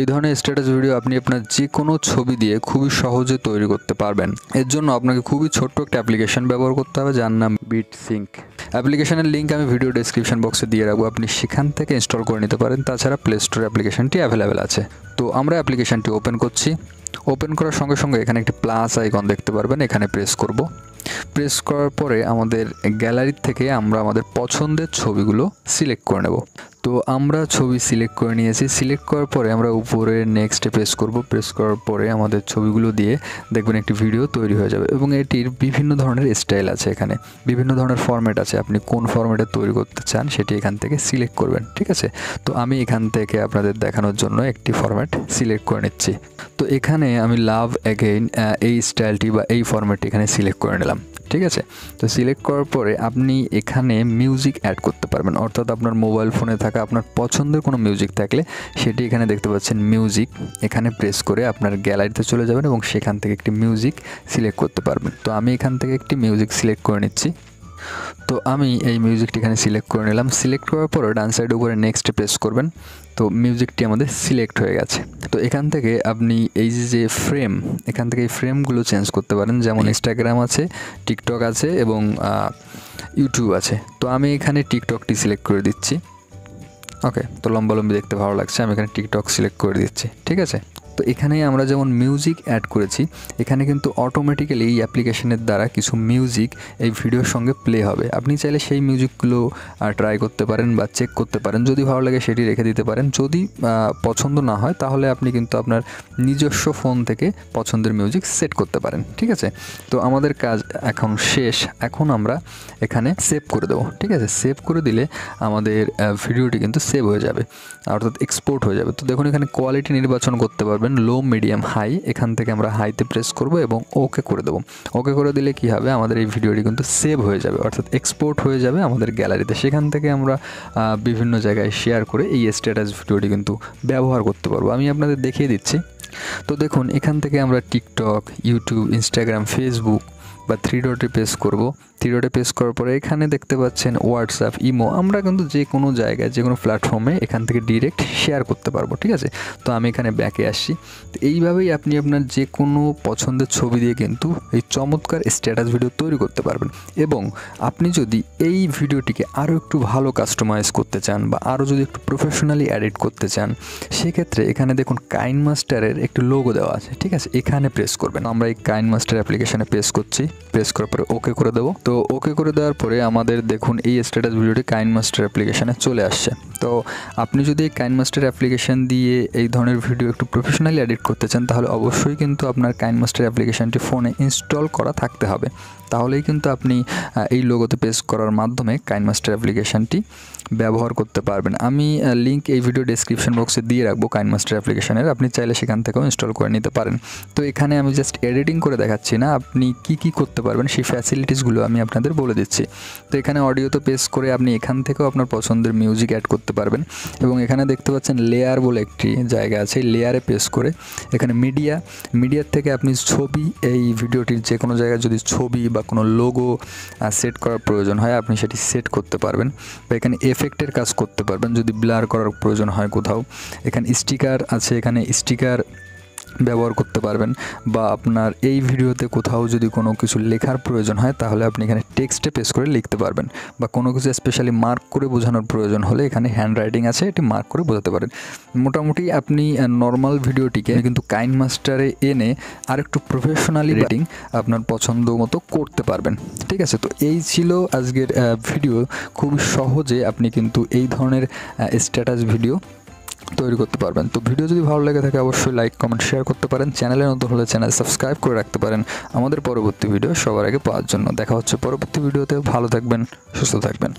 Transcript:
এই ধরনের status video আপনি আপনার যে কোনো ছবি দিয়ে খুবই সহজে তৈরি করতে পারবেন। এর জন্য আপনাকে খুবই ছোট্ট একটা অ্যাপ্লিকেশন ব্যবহার করতে হবে যার নাম বিটসিঙ্ক। অ্যাপ্লিকেশনের লিঙ্ক আমি ভিডিও ডেসক্রিপশন বক্সে দিয়ে রাখবো, আপনি সেখান থেকে ইনস্টল করে নিতে পারেন। তাছাড়া প্লে স্টোরে অ্যাপ্লিকেশনটি অ্যাভেলেবেল আছে। তো আমরা অ্যাপ্লিকেশনটি ওপেন করছি। ওপেন করার সঙ্গে সঙ্গে এখানে একটি প্লাস আইকন দেখতে পারবেন, এখানে প্রেস করব। প্রেস করার পরে আমাদের গ্যালারি থেকে আমরা আমাদের পছন্দের ছবিগুলো সিলেক্ট করে নেব। তো আমরা ছবি সিলেক্ট করে নিয়েছি। সিলেক্ট করার পরে আমরা উপরে নেক্সটে প্রেস করব। প্রেস করার পরে আমাদের ছবিগুলো দিয়ে দেখবেন একটি ভিডিও তৈরি হয়ে যাবে এবং এটির বিভিন্ন ধরনের স্টাইল আছে, এখানে বিভিন্ন ধরনের ফরম্যাট আছে। আপনি কোন ফরম্যাটে তৈরি করতে চান সেটি এখান থেকে সিলেক্ট করবেন, ঠিক আছে। তো আমি এখান থেকে আপনাদের দেখানোর জন্য একটি ফরম্যাট সিলেক্ট করে নিচ্ছি। তো এখানে আমি লাভ অ্যাগেইন এই স্টাইলটি বা এই ফরম্যাটটি এখানে সিলেক্ট করে নিলাম, ঠিক আছে। তো সিলেক্ট করার পরে আপনি এখানে মিউজিক অ্যাড করতে পারবেন, অর্থাৎ আপনার মোবাইল ফোনে থাকা আপনার পছন্দের কোনো মিউজিক থাকলে সেটি এখানে দেখতে পাচ্ছেন মিউজিক, এখানে প্রেস করে আপনার গ্যালারিতে চলে যাবেন এবং সেখান থেকে একটি মিউজিক সিলেক্ট করতে পারবেন। তো আমি এখান থেকে একটি মিউজিক সিলেক্ট করে নিচ্ছি। তো আমি এই মিউজিকটি এখানে সিলেক্ট করে নিলাম। সিলেক্ট করার পরে ডান সাইডের উপরে নেক্সট প্রেস করবেন। তো মিউজিকটি আমাদের সিলেক্ট হয়ে গেছে। তো এখান থেকে আপনি এই যে ফ্রেম, এখান থেকে এই ফ্রেমগুলো চেঞ্জ করতে পারেন, যেমন ইনস্টাগ্রাম আছে, টিকটক আছে এবং ইউটিউব আছে। তো আমি এখানে টিকটকটি সিলেক্ট করে দিচ্ছি। ওকে, তো লম্বালম্বি দেখতে ভালো লাগছে, আমি এখানে টিকটক সিলেক্ট করে দিচ্ছি, ঠিক আছে। তো এখানে আমরা যেমন মিউজিক অ্যাড করেছি, এখানে কিন্তু অটোমেটিক্যালি এই অ্যাপ্লিকেশনের দ্বারা কিছু মিউজিক এই ভিডিওর সঙ্গে প্লে হবে। আপনি চাইলে সেই মিউজিকগুলো ট্রাই করতে পারেন বা চেক করতে পারেন, যদি ভালো লাগে সেটি রেখে দিতে পারেন। যদি পছন্দ না হয় তাহলে আপনি কিন্তু আপনার নিজস্ব ফোন থেকে পছন্দের মিউজিক সেট করতে পারেন, ঠিক আছে। তো আমাদের কাজ এখন শেষ। এখন আমরা এখানে সেভ করে দেবো, ঠিক আছে। সেভ করে দিলে আমাদের ভিডিওটি কিন্তু সেভ হয়ে যাবে, অর্থাৎ এক্সপোর্ট হয়ে যাবে। তো দেখুন এখানে কোয়ালিটি নির্বাচন করতে পারবেন, লো, মিডিয়াম, হাই। এখান থেকে আমরা হাইতে প্রেস করব এবং ওকে করে দেবো। ওকে করে দিলে কি হবে, আমাদের এই ভিডিওটি কিন্তু সেভ হয়ে যাবে, অর্থাৎ এক্সপোর্ট হয়ে যাবে আমাদের গ্যালারিতে। সেখান থেকে আমরা বিভিন্ন জায়গায় শেয়ার করে এই স্ট্যাটাস ভিডিওটি কিন্তু ব্যবহার করতে পারবো। আমি আপনাদের দেখিয়ে দিচ্ছি। তো দেখুন এখান থেকে আমরা টিকটক, ইউটিউব, ইনস্টাগ্রাম, ফেসবুক বা 3 ডটে প্রেস করব। 3 ডটে প্রেস করার পরে এখানে দেখতে পাচ্ছেন হোয়াটসঅ্যাপ, ইমো। আমরা কিন্তু যে কোনো জায়গায় যে কোনো প্ল্যাটফর্মে এখান থেকে ডিরেক্ট শেয়ার করতে পারবো, ঠিক আছে। তো আমি এখানে ব্যাকে আসছি। তো এইভাবেই আপনি আপনার যে কোনো পছন্দের ছবি দিয়ে কিন্তু এই চমৎকার স্ট্যাটাস ভিডিও তৈরি করতে পারবেন। এবং আপনি যদি এই ভিডিওটিকে আরও একটু ভালো কাস্টমাইজ করতে চান বা আরও যদি একটু প্রফেশনালি এডিট করতে চান, সেক্ষেত্রে এখানে দেখুন কাইন মাস্টারের একটু লোগো দেওয়া আছে, ঠিক আছে। এখানে প্রেস করবেন। আমরা এই কাইন মাস্টার অ্যাপ্লিকেশনে প্রেস করছি। প্রেস করার পরে ওকে করে দেবো। তো ওকে করে দেওয়ার পরে আমাদের দেখুন এই স্ট্যাটাস ভিডিওটি কাইন মাস্টার অ্যাপ্লিকেশনে চলে আসছে। তো আপনি যদি এই কাইন মাস্টার অ্যাপ্লিকেশন দিয়ে এই ধরনের ভিডিও একটু প্রফেশনালি এডিট করতে চান, তাহলে অবশ্যই কিন্তু আপনার কাইন মাস্টার অ্যাপ্লিকেশনটি ফোনে ইনস্টল করা থাকতে হবে। তাহলেই কিন্তু আপনি এই লোগোতে প্রেস করার মাধ্যমে কাইন মাস্টার অ্যাপ্লিকেশনটি ব্যবহার করতে পারবেন। আমি লিঙ্ক এই ভিডিও ডেসক্রিপশন বক্সে দিয়ে রাখবো কাইন মাস্টার অ্যাপ্লিকেশনের, আপনি চাইলে সেখান থেকেও ইনস্টল করে নিতে পারেন। তো এখানে আমি জাস্ট এডিটিং করে দেখাচ্ছি না, আপনি কি করতে পারবেন সেই ফ্যাসিলিটিসগুলো আমি আপনাদের বলে দিচ্ছি। তো এখানে অডিওতে প্রেস করে আপনি এখান থেকেও আপনার পছন্দের মিউজিক অ্যাড করতে পারবেন। এবং এখানে দেখতে পাচ্ছেন লেয়ার বলে একটি জায়গা আছে, লেয়ারে প্রেস করে এখানে মিডিয়ার থেকে আপনি ছবি, এই ভিডিওটির যে কোনো জায়গায় যদি ছবি বা কোনো লোগো সেট করার প্রয়োজন হয় আপনি সেটি সেট করতে পারবেন। বা এখানে এফেক্টের কাজ করতে পারবেন যদি ব্লার করার প্রয়োজন হয় কোথাও। এখানে স্টিকার আছে, এখানে স্টিকার ব্যবহার করতে পারবেন। বা আপনার এই ভিডিওতে কোথাও যদি কোনো কিছু লেখার প্রয়োজন হয় তাহলে আপনি এখানে টেক্সটে প্রেস করে লিখতে পারবেন। বা কোনো কিছু স্পেশালি মার্ক করে বোঝানোর প্রয়োজন হলে এখানে হ্যান্ড রাইটিং আছে, এটি মার্ক করে বোঝাতে পারেন। মোটামুটি আপনি নর্মাল ভিডিওটিকে কিন্তু কাইন মাস্টারে এনে আরেকটু প্রফেশনালি রেটিং আপনার পছন্দ মতো করতে পারবেন, ঠিক আছে। তো এই ছিল আজকের ভিডিও। খুব সহজে আপনি কিন্তু এই ধরনের স্ট্যাটাস ভিডিও তৈরি করতে পারবেন। তো ভিডিও যদি ভালো লেগে থাকে অবশ্যই লাইক, কমেন্ট, শেয়ার করতে পারেন। চ্যানেলে নতুন হলে চ্যানেল সাবস্ক্রাইব করে রাখতে পারেন আমাদের পরবর্তী ভিডিও সবার আগে পাওয়ার জন্য। দেখা হচ্ছে পরবর্তী ভিডিওতে। ভালো থাকবেন, সুস্থ থাকবেন।